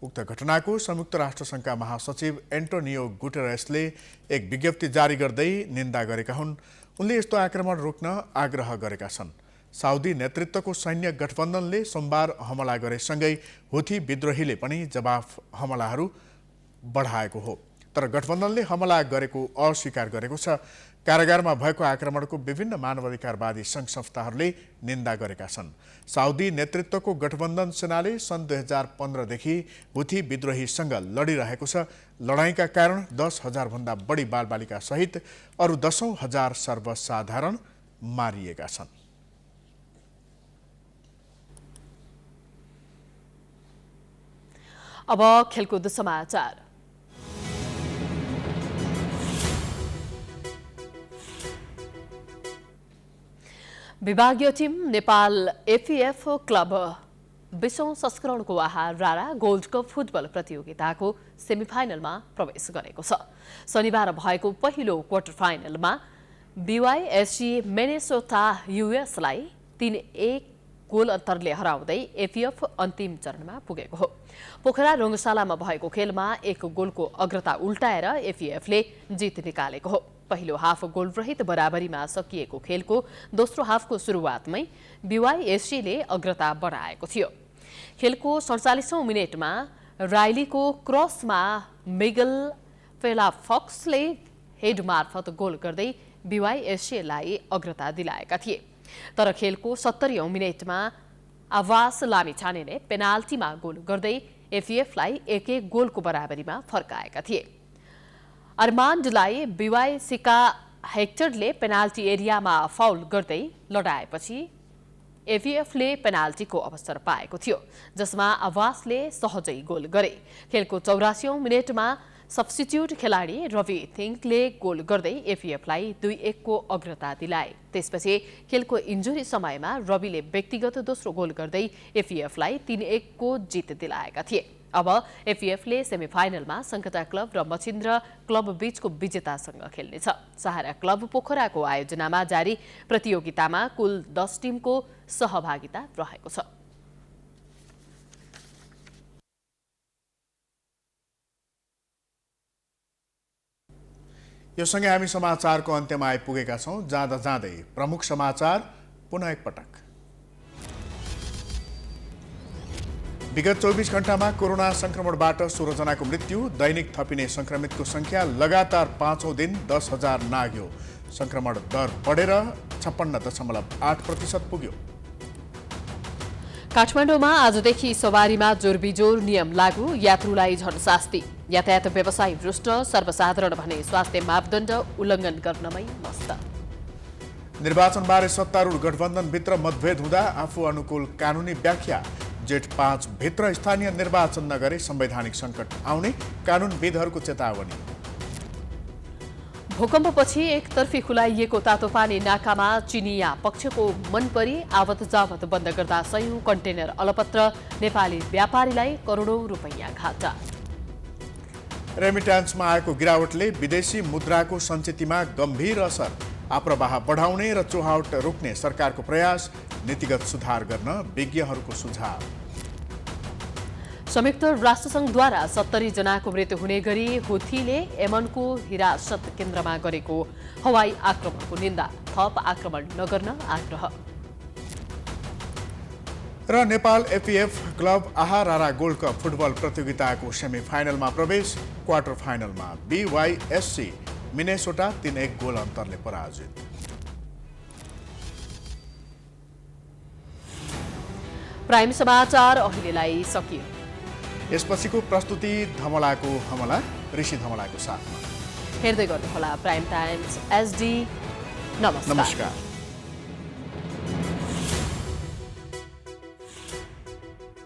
उक्त घटनाको संयुक्त राष्ट्रसङ्घका महासचिव एन्टोनियो गुटेरेसले एक विज्ञप्ति जारी गर्दै निन्दा गरेका हुन्। उनले यस्तो आक्रमण रोक्न आग्रह गरेका छन्। साउदी नेतृत्वको सैन्य गठबन्धनले सोमबार हमला गरेसँगै हुथी विद्रोहीले पनि जवाफ हमलाहरू बढाएको हो। तर गठबन्धनले हमला गरेको अस्वीकार गरेको छ। कारागारमा भएको आक्रमणको विभिन्न मानवाधिकारवादी सङ्घ संस्थाहरूले निन्दा गरेका छन्। साउदी नेतृत्वको गठबन्धन सेनाले सन् 2015 देखि हुथी विद्रोहीसँग लडिरहेको छ। लडाईँका कारण 10,000 भन्दा बढी बालबालिका सहित अरू 10,000 सर्वसाधारण मारिएका छन्। अब खेलकुद समाचार। विभागीय टिम नेपाल एफिएफ क्लब 20औं संस्करणको आहार रारा गोल्ड कप फुटबल प्रतियोगिताको सेमिफाइनलमा प्रवेश गरेको छ। शनिबार भएको पहिलो क्वार्टर फाइनलमा बीवाईएससी मिनेसोटा युएसलाई 3-1 गोल अन्तरले हराउँदै एफिएफ अन्तिम चरणमा पुगेको हो। पोखरा रङ्गशालामा भएको खेलमा 1 गोलको अग्रता उल्टाएर एफिएफले जित निकालेको हो। पहिलो हाफ गोलरहित बराबरीमा सकिएको खेलको दोस्रो हाफको सुरुवातमै बीवाईएससीले अग्रता बढाएको थियो। खेलको 47औं मिनेटमा राइलीको क्रसमा मिगल फेलाफक्सले हेड मार्फत गोल गर्दै बीवाईएससीलाई अग्रता दिलाएका थिए। तर खेलको 70औं मिनेटमा आवास लामिछानेले पेनाल्टीमा गोल गर्दै एफिएफलाई 1-1 गोलको बराबरीमा फर्काएका थिए। अर्मान्डलाई बीवाईसीका हेक्टरले पेनाल्टी एरियामा फाउल गर्दै लडाएपछि एफिएफले पेनाल्टीको अवसर पाएको थियो, जसमा आवासले सहजै गोल गरे। खेलको 84औं मिनेटमा सब्स्टिट्युट खेलाडी रवि थिङ्कले गोल गर्दै एफिएफलाई 2-1 को अग्रता दिलाए। त्यसपछि खेलको इन्जुरी समयमा रविले व्यक्तिगत दोस्रो गोल गर्दै एफिएफलाई 3-1 को जित दिलाएका थिए। अब एफिएफले सेमिफाइनलमा सङ्कटा क्लब र मछिन्द्र क्लब बीचको विजेतासँग खेल्नेछ। सहारा क्लब पोखराको आयोजनामा जारी प्रतियोगितामा कुल 10 टिमको सहभागिता रहेको छ। यो सँगै हामी समाचारको अन्त्यमा आइपुगेका छौँ। जाँदा जाँदै प्रमुख समाचार पुनः एकपटक। विगत 24 घण्टामा कोरोना संक्रमणबाट 16 जनाको मृत्यु, दैनिक थपिने संक्रमितको संख्या लगातार 5औं दिन 10,000 नाग्यो। संक्रमण दर बढेर 56.8% पुग्यो। काठमाडौँमा आजदेखि सवारीमा जोरबिजोर नियम लागू, यात्रुलाई झन शास्ति। यातायात व्यवसायी भ्रष्ट, सर्वसाधारण भने स्वास्थ्य मापदण्ड उल्लङ्घन गर्नमै मस्त। निर्वाचनबारे सत्तारूढ गठबन्धनभित्र मतभेद हुँदा आफू अनुकूल कानुनी व्याख्या। जेठ 5 भित्र स्थानीय निर्वाचन नगरे संवैधानिक सङ्कट आउने, कानुनविदहरूको चेतावनी। भूकम्पपछि एकतर्फी खुलाइएको तातोपानी नाकामा चिनिया पक्षको मनपरी आवत जावत बन्द गर्दा सयौं कन्टेनर अलपत्र, नेपाली व्यापारीलाई करोडौं रुपैयाँ घाटा। रेमिट्यान्समा आएको गिरावटले विदेशी मुद्राको सञ्चितमा गम्भीर असर, आप्रवाह बढाउने र चुहावट रोक्ने सरकारको प्रयास, नीतिगत सुधार गर्न विज्ञहरूको सुझाव। संयुक्त राष्ट्रसङ्घद्वारा 70 जनाको मृत्यु हुने गरी हुथीले यमनको हिरासत केन्द्रमा गरेको हवाई आक्रमणको निन्दा, थप आक्रमण नगर्न आग्रह। र नेपाल एपीएफ क्लब आहा रारा गोल्ड कप फुटबल प्रतियोगिताको सेमिफाइनलमा प्रवेश, क्वार्टर फाइनलमा बीवाईएससी मिनेसोटा 3-1 गोल अन्तरले पराजित। प्राइम समाचार अहिलेलाई सकियो। यसपछिको प्रस्तुति धमलाको हमला, ऋषि धमलाको साथमा। हेर्दै गर्नुहोला प्राइम टाइम्स एसडी। नमस्कार।